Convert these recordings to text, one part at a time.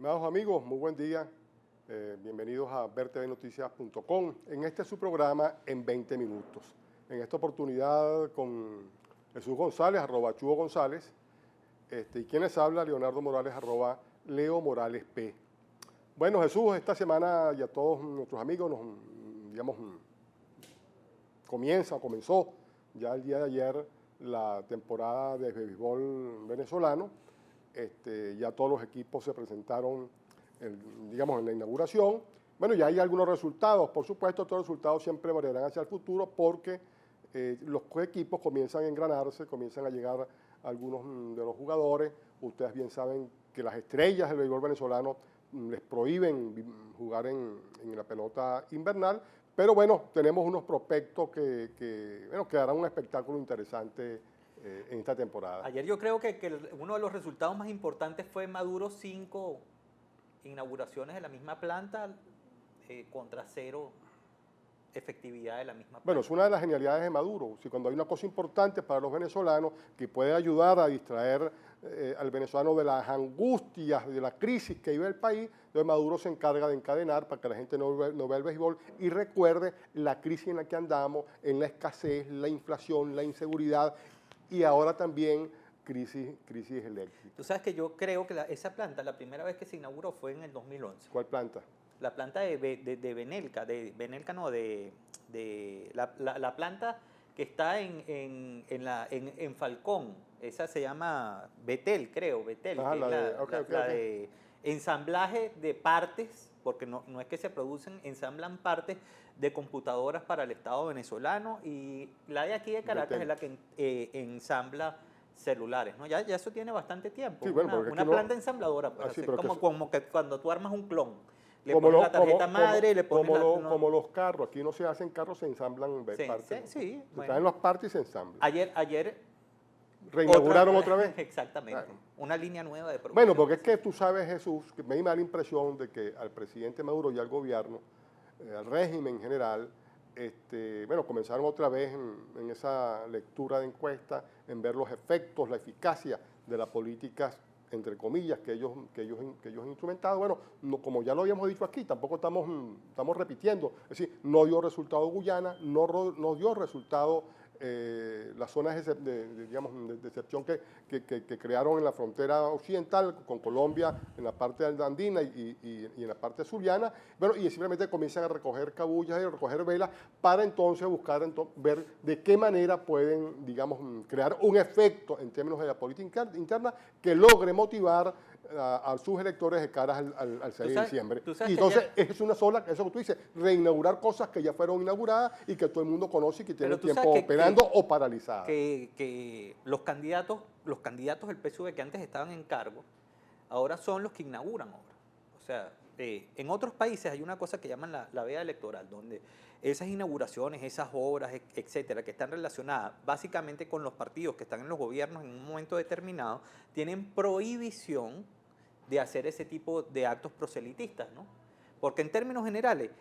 Estimados amigos, muy buen día. Bienvenidos a vertvnoticias.com. En este es su programa en 20 minutos. En esta oportunidad con Jesús González, @Chugo González, y quien les habla, Leonardo Morales, @Leo Morales P. Bueno, Jesús, esta semana ya todos nuestros amigos comenzó ya el día de ayer la temporada de béisbol venezolano. Ya todos los equipos se presentaron, en la inauguración. Bueno, ya hay algunos resultados, por supuesto, todos los resultados siempre variarán hacia el futuro porque los equipos comienzan a engranarse, comienzan a llegar algunos de los jugadores. Ustedes bien saben que las estrellas del béisbol venezolano les prohíben jugar en la pelota invernal, pero bueno, tenemos unos prospectos que darán un espectáculo interesante en esta temporada. Ayer yo creo que uno de los resultados más importantes fue Maduro 5 inauguraciones de la misma planta contra 0 efectividad de la misma planta. Bueno, es una de las genialidades de Maduro. Si cuando hay una cosa importante para los venezolanos que puede ayudar a distraer al venezolano de las angustias, de la crisis que vive el país, entonces Maduro se encarga de encadenar para que la gente no vea el béisbol y recuerde la crisis en la que andamos, en la escasez, la inflación, la inseguridad y ahora también crisis eléctrica. Tú sabes que yo creo que esa planta, la primera vez que se inauguró fue en el 2011. ¿Cuál planta? La planta de la planta que está en Falcón, esa se llama Betel, creo, Betel, Ajá, de ensamblaje de partes, porque no es que se producen, ensamblan partes de computadoras para el Estado venezolano, y la de aquí de Caracas Betel es la que ensambla celulares, ¿no? Ya eso tiene bastante tiempo. Sí, bueno, una planta ensambladora, pues, sí, como que cuando tú armas un clon, le pones la tarjeta madre, le pones como los carros, aquí no se hacen carros, se ensamblan partes. Sí, bueno. Se traen las partes y se ensamblan. Ayer reinauguraron otra vez. Exactamente, Claro. una línea nueva de producción. Bueno, porque es que tú sabes, Jesús, que me da la impresión de que al presidente Maduro y al gobierno, al régimen en general, comenzaron otra vez en esa lectura de encuesta, en ver los efectos, la eficacia de las políticas, entre comillas, que ellos han instrumentado. Bueno, como ya lo habíamos dicho aquí, tampoco estamos repitiendo. Es decir, no dio resultado Guyana, no dio resultado las zonas de excepción que crearon en la frontera occidental con Colombia, en la parte andina y en la parte zuliana. Bueno, y simplemente comienzan a recoger cabullas y a recoger velas para entonces buscar ver de qué manera pueden, crear un efecto en términos de la política interna que logre motivar a sus electores de cara al 6 de diciembre. Y entonces es una sola, eso que tú dices, reinaugurar cosas que ya fueron inauguradas y que todo el mundo conoce y que tienen tiempo operando o paralizadas. Que los candidatos del PSUV que antes estaban en cargo, ahora son los que inauguran obras. O sea, en otros países hay una cosa que llaman la veda electoral, donde esas inauguraciones, esas obras, etcétera, que están relacionadas básicamente con los partidos que están en los gobiernos en un momento determinado, tienen prohibición de hacer ese tipo de actos proselitistas, ¿no? Porque en términos generales,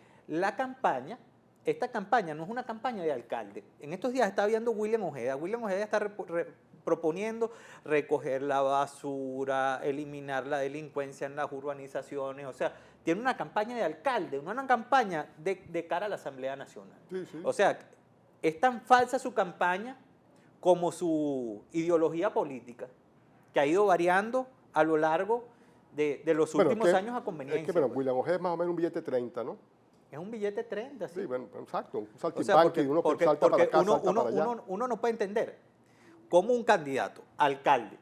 esta campaña no es una campaña de alcalde. En estos días está viendo William Ojeda. William Ojeda está proponiendo recoger la basura, eliminar la delincuencia en las urbanizaciones. O sea, tiene una campaña de alcalde, no una campaña de cara a la Asamblea Nacional. Sí. O sea, es tan falsa su campaña como su ideología política, que ha ido variando a lo largo de los últimos años a conveniencia. Es que, William Ojeda es más o menos un billete 30, ¿no? Es un billete 30, sí. Sí, bueno, exacto, un saltimbanqui, uno que salta para acá, salta para allá. Uno no puede entender cómo un candidato, alcalde,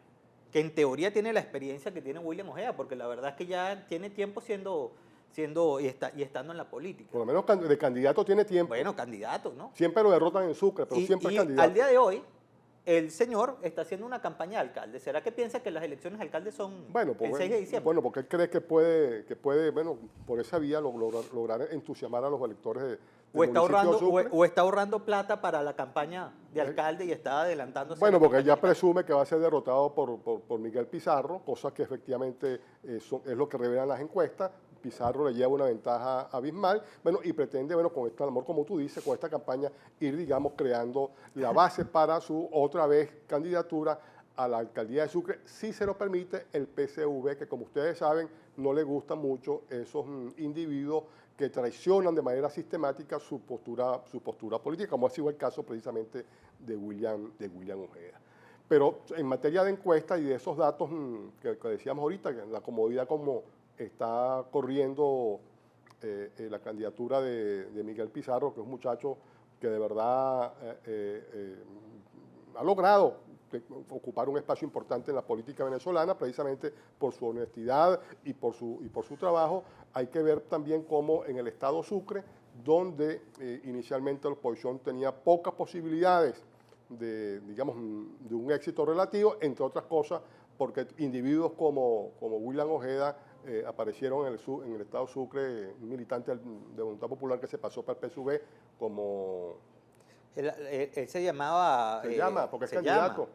que en teoría tiene la experiencia que tiene William Ojeda, porque la verdad es que ya tiene tiempo y estando en la política. Por lo menos de candidato tiene tiempo. Bueno, candidato, ¿no? Siempre lo derrotan en Sucre, pero siempre es candidato. Al día de hoy, el señor está haciendo una campaña de alcalde. ¿Será que piensa que las elecciones de alcalde son el 6 de diciembre? Bueno, porque él cree que puede por esa vía lograr entusiasmar a los electores o está ahorrando plata para la campaña de alcalde y está adelantándose. Bueno, porque ya presume que va a ser derrotado por Miguel Pizarro, cosa que efectivamente es lo que revelan las encuestas. Pizarro le lleva una ventaja abismal, y pretende, con este amor, como tú dices, con esta campaña, ir, creando la base para su otra vez candidatura a la alcaldía de Sucre si se lo permite el PCV, que como ustedes saben no le gustan mucho esos individuos que traicionan de manera sistemática su postura política, como ha sido el caso precisamente de William Ojeda. Pero en materia de encuestas y de esos datos que decíamos ahorita, que la comodidad como está corriendo la candidatura de Miguel Pizarro, que es un muchacho que de verdad ha logrado ocupar un espacio importante en la política venezolana, precisamente por su honestidad y por su trabajo. Hay que ver también cómo en el estado Sucre, donde inicialmente la oposición tenía pocas posibilidades de un éxito relativo, entre otras cosas, porque individuos como William Ojeda aparecieron en el estado Sucre, un militante de Voluntad Popular que se pasó para el PSUV como... Él se llamaba... Se llama, porque es candidato.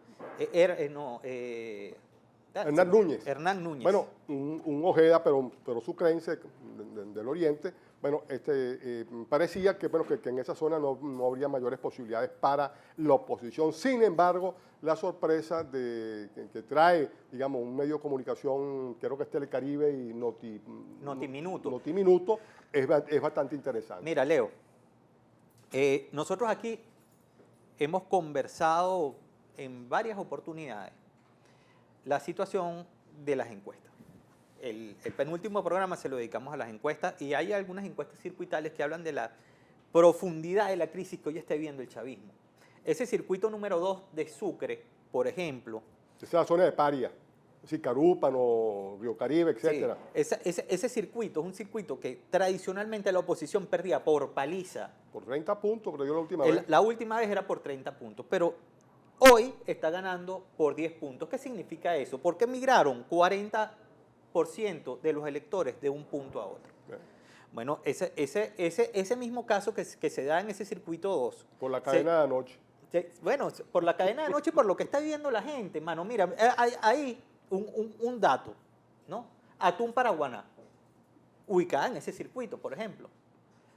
Hernán Núñez. Hernán Núñez. Bueno, un Ojeda, pero sucrense del oriente. Bueno, parecía que en esa zona no habría mayores posibilidades para la oposición. Sin embargo, la sorpresa que trae, digamos, un medio de comunicación, creo que es Telecaribe y Notiminuto, es bastante interesante. Mira, Leo, nosotros aquí hemos conversado en varias oportunidades la situación de las encuestas. El penúltimo programa se lo dedicamos a las encuestas y hay algunas encuestas circuitales que hablan de la profundidad de la crisis que hoy está viviendo el chavismo. Ese circuito número 2 de Sucre, por ejemplo. Esa es la zona de Paria, Carúpano, Río Caribe, etc. Sí, ese circuito es un circuito que tradicionalmente la oposición perdía por paliza. Por 30 puntos, pero yo la última vez. La última vez era por 30 puntos, pero hoy está ganando por 10 puntos. ¿Qué significa eso? Porque migraron 40% de los electores de un punto a otro. Bueno, ese mismo caso que se da en ese circuito 2. Por la cadena de anoche. Bueno, por la cadena de anoche y por lo que está viviendo la gente, mano. Mira, hay un dato, ¿no? Atún Paraguaná, ubicada en ese circuito, por ejemplo,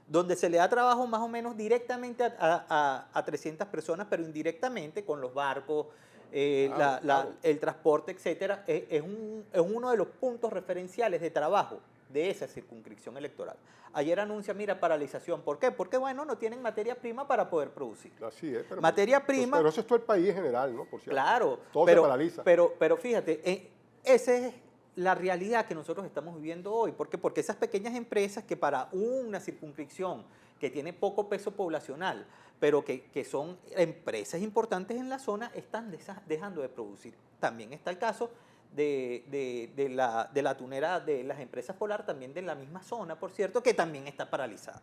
donde se le da trabajo más o menos directamente a 300 personas, pero indirectamente con los barcos, el transporte, etcétera, es uno de los puntos referenciales de trabajo de esa circunscripción electoral. Ayer anuncia, mira, paralización. ¿Por qué? Porque, bueno, no tienen materia prima para poder producir. Así es. Materia prima... Pero eso es todo el país en general, ¿no? Por cierto. Claro. Todo se paraliza. Pero fíjate, esa es la realidad que nosotros estamos viviendo hoy. ¿Por qué? Porque esas pequeñas empresas que para una circunscripción que tiene poco peso poblacional, pero que son empresas importantes en la zona, están dejando de producir. También está el caso de la tunera de las empresas Polar, también de la misma zona, por cierto, que también está paralizada.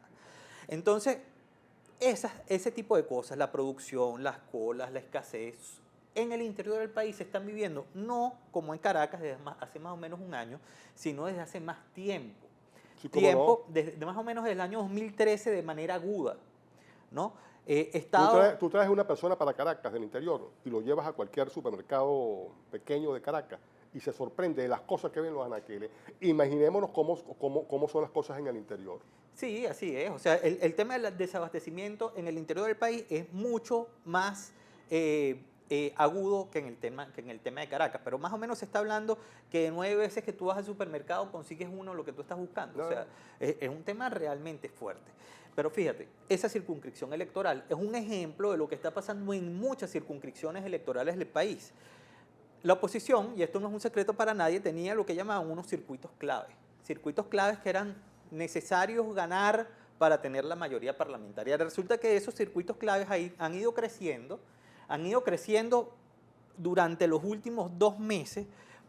Entonces, ese tipo de cosas, la producción, las colas, la escasez, en el interior del país se están viviendo, no como en Caracas desde hace más o menos un año, sino desde hace más tiempo. Sí, Desde más o menos desde el año 2013 de manera aguda, ¿no? Tú traes una persona para Caracas del interior y lo llevas a cualquier supermercado pequeño de Caracas y se sorprende de las cosas que ven los anaqueles. Imaginémonos cómo son las cosas en el interior. Sí, así es. O sea, el tema del desabastecimiento en el interior del país es mucho más agudo que en el tema de Caracas. Pero más o menos se está hablando que de 9 veces que tú vas al supermercado consigues lo que tú estás buscando. No. O sea, es un tema realmente fuerte. Pero fíjate, esa circunscripción electoral es un ejemplo de lo que está pasando en muchas circunscripciones electorales del país. La oposición, y esto no es un secreto para nadie, tenía lo que llamaban unos circuitos claves. Circuitos claves que eran necesarios ganar para tener la mayoría parlamentaria. Resulta que esos circuitos claves ahí han ido creciendo durante los últimos 2 meses,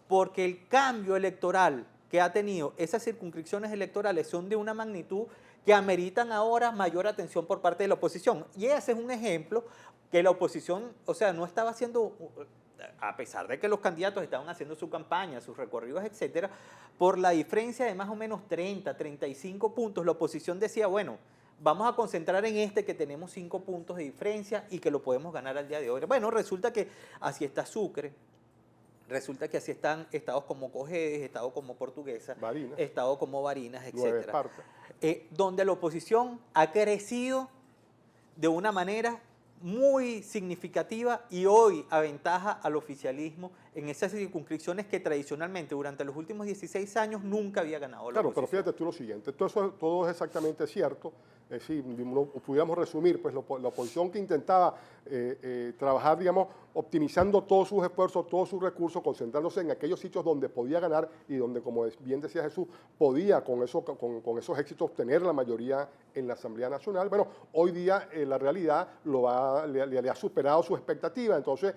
porque el cambio electoral que ha tenido esas circunscripciones electorales son de una magnitud que ameritan ahora mayor atención por parte de la oposición. Y ese es un ejemplo que la oposición, o sea, no estaba haciendo, a pesar de que los candidatos estaban haciendo su campaña, sus recorridos, etcétera, por la diferencia de más o menos 30, 35 puntos, la oposición decía, bueno, vamos a concentrar en que tenemos 5 puntos de diferencia y que lo podemos ganar al día de hoy. Bueno, resulta que así está Sucre, resulta que así están estados como Cojedes, estados como Portuguesa, Barinas, estados como Barinas, etcétera. Esparta. Donde la oposición ha crecido de una manera muy significativa y hoy aventaja al oficialismo en esas circunscripciones que tradicionalmente durante los últimos 16 años nunca había ganado la Claro, pero oposición. fíjate tú lo siguiente, todo es exactamente cierto. Si pudiéramos resumir, pues la oposición que intentaba trabajar, digamos, optimizando todos sus esfuerzos, todos sus recursos, concentrándose en aquellos sitios donde podía ganar y donde, como bien decía Jesús, podía con esos éxitos obtener la mayoría en la Asamblea Nacional. Bueno, hoy día la realidad le ha superado su expectativa, entonces,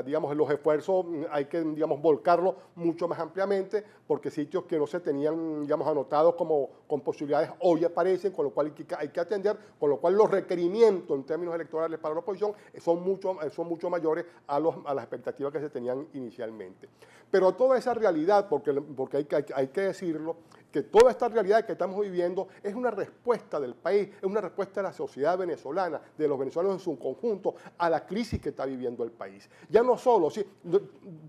digamos, los esfuerzos hay que, digamos, volcarlos mucho más ampliamente, porque sitios que no se tenían, digamos, anotados con posibilidades hoy aparecen, con lo cual hay que atender, con lo cual los requerimientos en términos electorales para la oposición son mucho mayores a las expectativas que se tenían inicialmente. Pero toda esa realidad, porque hay que decirlo, que toda esta realidad que estamos viviendo es una respuesta del país, es una respuesta de la sociedad venezolana, de los venezolanos en su conjunto, a la crisis que está viviendo el país. Ya no solo,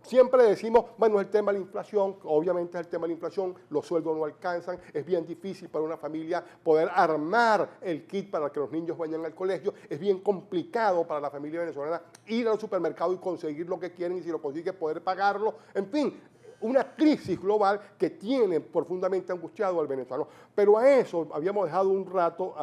siempre decimos, bueno, el tema de la inflación, obviamente es el tema de la inflación, los sueldos no alcanzan, es bien difícil para una familia poder armar el kit para que los niños vayan al colegio, es bien complicado para la familia venezolana ir al supermercado y conseguir lo que quieren y si lo consigue poder pagarlo, en fin, una crisis global que tiene profundamente angustiado al venezolano. Pero a eso habíamos dejado un rato,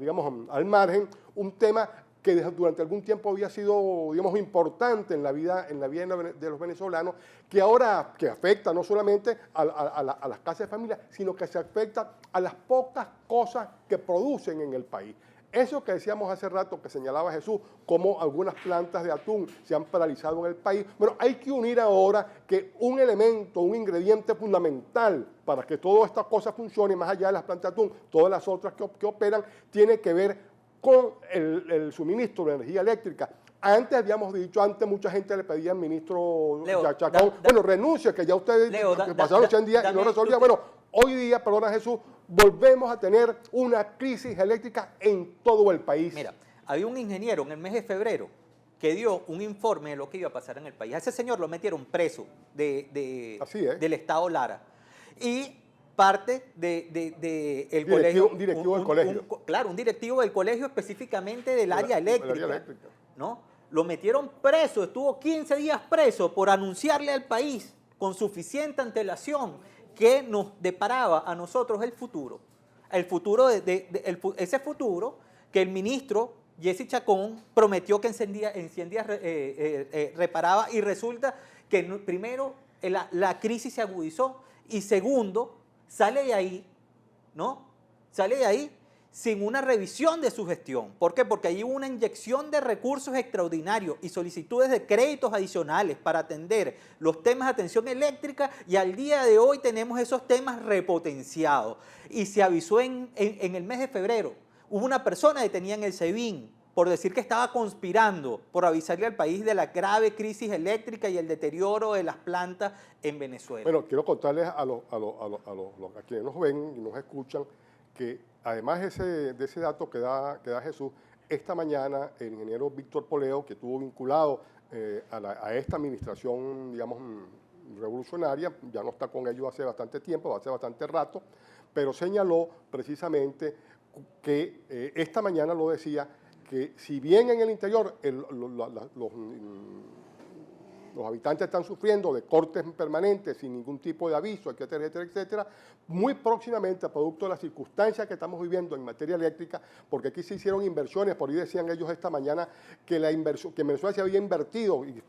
digamos, al margen, un tema que durante algún tiempo había sido, digamos, importante en la vida de los venezolanos, que ahora que afecta no solamente a las casas de familia, sino que se afecta a las pocas cosas que producen en el país. Eso que decíamos hace rato, que señalaba Jesús, cómo algunas plantas de atún se han paralizado en el país. Bueno, hay que unir ahora que un elemento, un ingrediente fundamental para que todas estas cosas funcionen, más allá de las plantas de atún, todas las otras que operan, tiene que ver con el suministro de energía eléctrica. Antes habíamos dicho, mucha gente le pedía al ministro Chacón, bueno, renuncia, que ya ustedes pasaron 100 días y no resolvía. Bueno, hoy día, perdona Jesús, volvemos a tener una crisis eléctrica en todo el país. Mira, había un ingeniero en el mes de febrero que dio un informe de lo que iba a pasar en el país. A ese señor lo metieron preso del Estado Lara. Y parte del colegio. Un directivo del colegio. Claro, un directivo del colegio específicamente del área eléctrica. ¿No? Lo metieron preso, estuvo 15 días preso por anunciarle al país con suficiente antelación que nos deparaba a nosotros el futuro. Ese futuro que el ministro Jesse Chacón prometió que en 100 días reparaba, y resulta que primero la crisis se agudizó y segundo sale de ahí, ¿no? Sale de ahí sin una revisión de su gestión. ¿Por qué? Porque hay una inyección de recursos extraordinarios y solicitudes de créditos adicionales para atender los temas de atención eléctrica, y al día de hoy tenemos esos temas repotenciados. Y se avisó en el mes de febrero. Hubo una persona detenida en el SEBIN por decir que estaba conspirando por avisarle al país de la grave crisis eléctrica y el deterioro de las plantas en Venezuela. Bueno, quiero contarles a quienes nos ven y nos escuchan que además de ese dato que da Jesús, esta mañana el ingeniero Víctor Poleo, que estuvo vinculado a esta administración, digamos, revolucionaria, ya no está con ellos hace bastante tiempo, hace bastante rato, pero señaló precisamente que esta mañana lo decía, que si bien en el interior los habitantes están sufriendo de cortes permanentes sin ningún tipo de aviso, etcétera, etcétera, etcétera, muy próximamente, a producto de las circunstancias que estamos viviendo en materia eléctrica, porque aquí se hicieron inversiones, por ahí decían ellos esta mañana que que en Venezuela se había invertido, y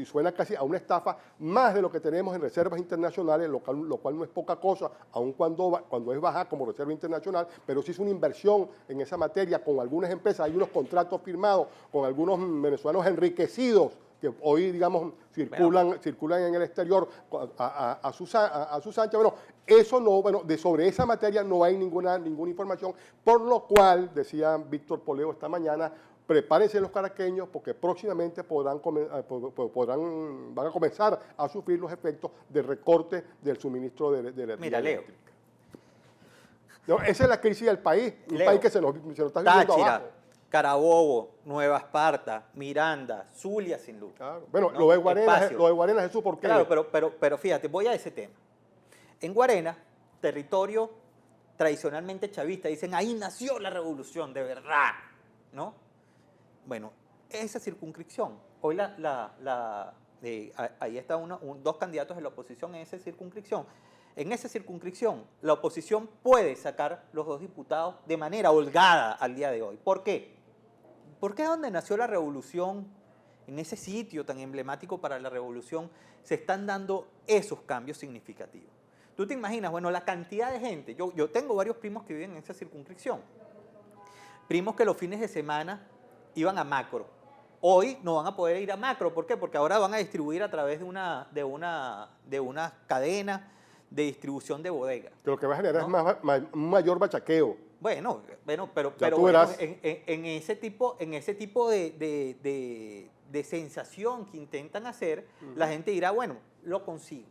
suena casi a una estafa, más de lo que tenemos en reservas internacionales, lo cual no es poca cosa, aun cuando es baja como reserva internacional, pero sí es una inversión en esa materia con algunas empresas, hay unos contratos firmados con algunos venezolanos enriquecidos, que hoy, digamos, circulan en el exterior a sus anchas. Bueno, eso no, sobre esa materia no hay ninguna información, por lo cual, decía Víctor Poleo esta mañana, prepárense los caraqueños porque próximamente van a comenzar a sufrir los efectos del recorte del suministro de energía eléctrica. No, esa es la crisis del país, un país que se nos está viviendo abajo. Carabobo, Nueva Esparta, Miranda, Zulia sin luz. Claro. Bueno, ¿no? Lo de Guarena, Jesús, ¿por qué? Claro, pero fíjate, voy a ese tema. En Guarena, territorio tradicionalmente chavista, dicen, ahí nació la revolución, de verdad, ¿no? Bueno, esa circunscripción, hoy ahí está dos candidatos de la oposición en esa circunscripción. En esa circunscripción, la oposición puede sacar los 2 diputados de manera holgada al día de hoy. ¿Por qué? Porque es donde nació la revolución, en ese sitio tan emblemático para la revolución, se están dando esos cambios significativos. Tú te imaginas, bueno, la cantidad de gente, yo tengo varios primos que viven en esa circunscripción, primos que los fines de semana iban a Macro. Hoy no van a poder ir a Macro, ¿por qué? Porque ahora van a distribuir a través de una cadena de distribución de bodegas. Que lo que va a generar ¿no? es un mayor bachaqueo. Pero tú verás. en ese tipo de sensación que intentan hacer, la gente dirá, bueno, lo consigo.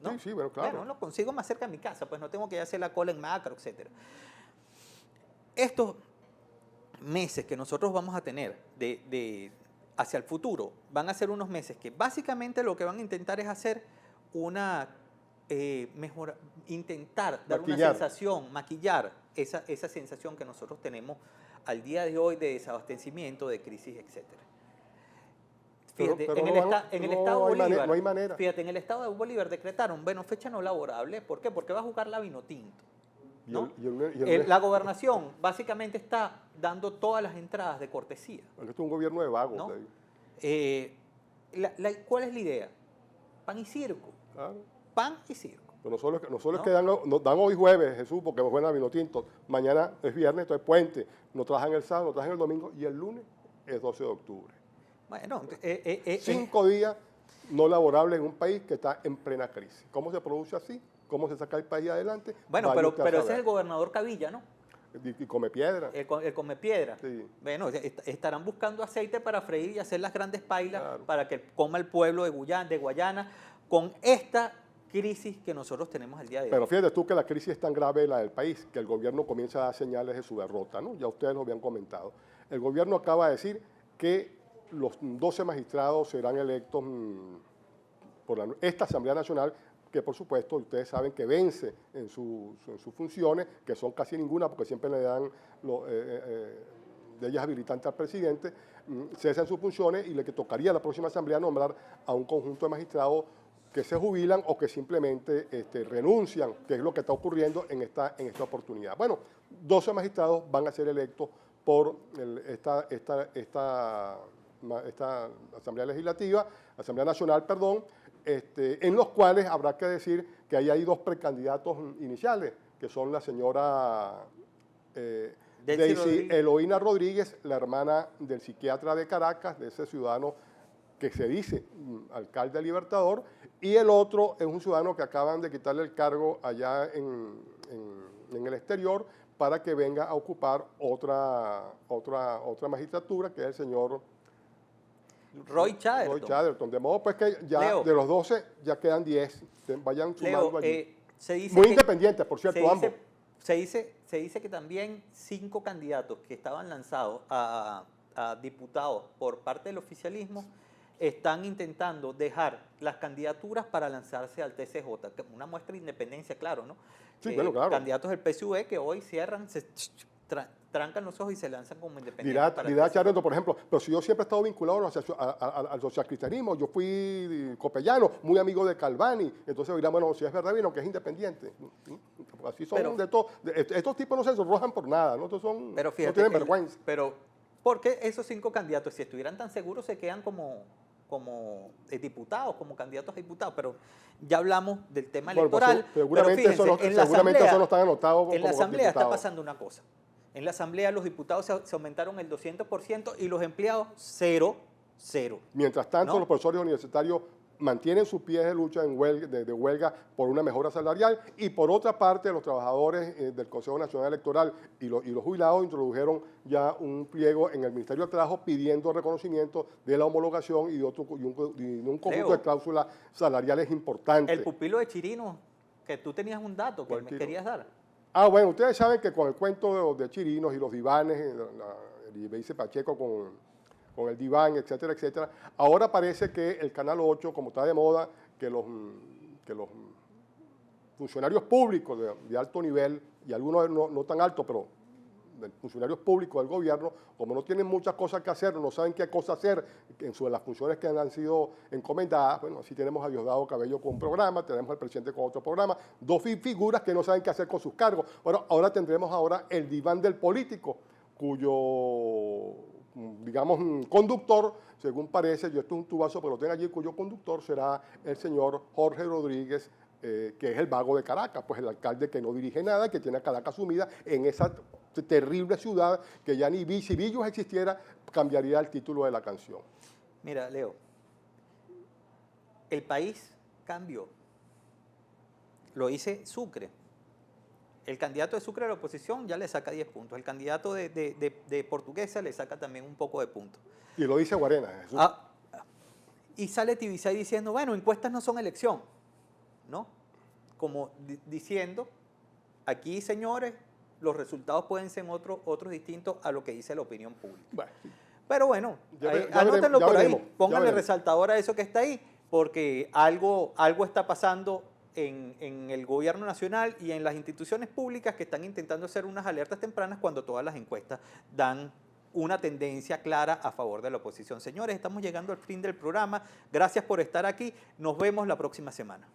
¿no? Sí, bueno, claro. Bueno, lo consigo más cerca de mi casa, pues no tengo que hacer la cola en Macro, etc. Estos meses que nosotros vamos a tener hacia el futuro van a ser unos meses que básicamente lo que van a intentar es hacer intentar dar una sensación, maquillar esa sensación que nosotros tenemos al día de hoy de desabastecimiento, de crisis, etc. Fíjate, en el estado de Bolívar, no hay manera. Fíjate, en el estado de Bolívar decretaron, bueno, fecha no laborable. ¿Por qué? Porque va a jugar la Vinotinto. ¿no? La gobernación básicamente está dando todas las entradas de cortesía. Porque esto es un gobierno de vagos. ¿no? ¿Cuál es la idea? Pan y circo. Claro. Pan y circo. No solo es que dan hoy jueves, Jesús, porque fue en la Vinotinto. Mañana es viernes, entonces puente. No trabajan el sábado, no trabajan el domingo. Y el lunes es 12 de octubre. Bueno, 5 días no laborables en un país que está en plena crisis. ¿Cómo se produce así? ¿Cómo se saca el país adelante? Bueno, pero ese es el gobernador Cavilla, ¿no? Y come piedra. El come piedra. Sí. Bueno, estarán buscando aceite para freír y hacer las grandes pailas para que coma el pueblo de Guayana con esta crisis que nosotros tenemos el día de hoy. Pero fíjate tú que la crisis es tan grave la del país que el gobierno comienza a dar señales de su derrota, ¿no? Ya ustedes lo habían comentado. El gobierno acaba de decir que los 12 magistrados serán electos por esta Asamblea Nacional, que por supuesto ustedes saben que vence en sus funciones, que son casi ninguna, porque siempre le dan de ellas habilitantes al presidente, cesa en sus funciones y le tocaría a la próxima Asamblea nombrar a un conjunto de magistrados que se jubilan o que simplemente renuncian, que es lo que está ocurriendo en esta oportunidad. Bueno, 12 magistrados van a ser electos por esta Asamblea Legislativa, Asamblea Nacional, perdón, en los cuales habrá que decir que ahí hay 2 precandidatos iniciales, que son la señora Daisy Eloína Rodríguez, la hermana del psiquiatra de Caracas, de ese ciudadano que se dice alcalde Libertador, y el otro es un ciudadano que acaban de quitarle el cargo allá en el exterior para que venga a ocupar otra magistratura, que es el señor Roy Chatterton. De modo pues que ya Leo, de los 12 ya quedan 10. Vayan sumando allí. Muy independientes, por cierto, ambos. Se dice que también 5 candidatos que estaban lanzados a diputados por parte del oficialismo están intentando dejar las candidaturas para lanzarse al TCJ, una muestra de independencia, claro, ¿no? Sí, bueno, claro. Candidatos del PSUV que hoy cierran, trancan los ojos y se lanzan como independientes. Dirá Charreto, por ejemplo, pero si yo siempre he estado vinculado al socialcristianismo, yo fui copellano, muy amigo de Calvani, entonces dirán, bueno, si es verdad, vino que es independiente. Así son de todo. Estos tipos no se sonrojan por nada, ¿no? Estos son, pero fíjate, no tienen vergüenza. Pero, ¿por qué esos 5 candidatos, si estuvieran tan seguros, se quedan como diputados, como candidatos a diputados? Pero ya hablamos del tema electoral. Pues, seguramente eso no están anotados. En la Asamblea está pasando una cosa. En la Asamblea los diputados se aumentaron el 200% y los empleados 0. Mientras tanto, los profesores universitarios mantienen sus pies de lucha de huelga por una mejora salarial, y por otra parte los trabajadores del Consejo Nacional Electoral y los jubilados introdujeron ya un pliego en el Ministerio del Trabajo pidiendo reconocimiento de la homologación y de un conjunto de cláusulas salariales importantes. El pupilo de Chirino, que tú tenías un dato que me querías dar. Bueno, ustedes saben que con el cuento de Chirinos y los divanes, y me dice Pacheco con el diván, etcétera, etcétera, ahora parece que el Canal 8, como está de moda, que los funcionarios públicos de alto nivel, y algunos no tan altos, pero funcionarios públicos del gobierno, como no tienen muchas cosas que hacer, no saben qué cosa hacer las funciones que han sido encomendadas, bueno, así tenemos a Diosdado Cabello con un programa, tenemos al presidente con otro programa, dos figuras que no saben qué hacer con sus cargos. Bueno, ahora tendremos el diván del político, cuyo, digamos, conductor, según parece, yo esto es un tubazo, pero lo tengo allí, cuyo conductor será el señor Jorge Rodríguez, que es el vago de Caracas, pues el alcalde que no dirige nada, que tiene a Caracas sumida en esa terrible ciudad que ya ni si Villos existiera, cambiaría el título de la canción. Mira, Leo, el país cambió. Lo dice Sucre. El candidato de Sucre a la oposición ya le saca 10 puntos. El candidato de Portuguesa le saca también un poco de puntos. Y lo dice Guarena, Jesús. Y sale Tibisay diciendo, bueno, encuestas no son elección, ¿no? Como diciendo, aquí, señores, los resultados pueden ser otros distintos a lo que dice la opinión pública. Bueno, pero bueno, anótenlo por ahí, pónganle resaltador a eso que está ahí, porque algo está pasando en el gobierno nacional y en las instituciones públicas que están intentando hacer unas alertas tempranas cuando todas las encuestas dan una tendencia clara a favor de la oposición. Señores, estamos llegando al fin del programa. Gracias por estar aquí. Nos vemos la próxima semana.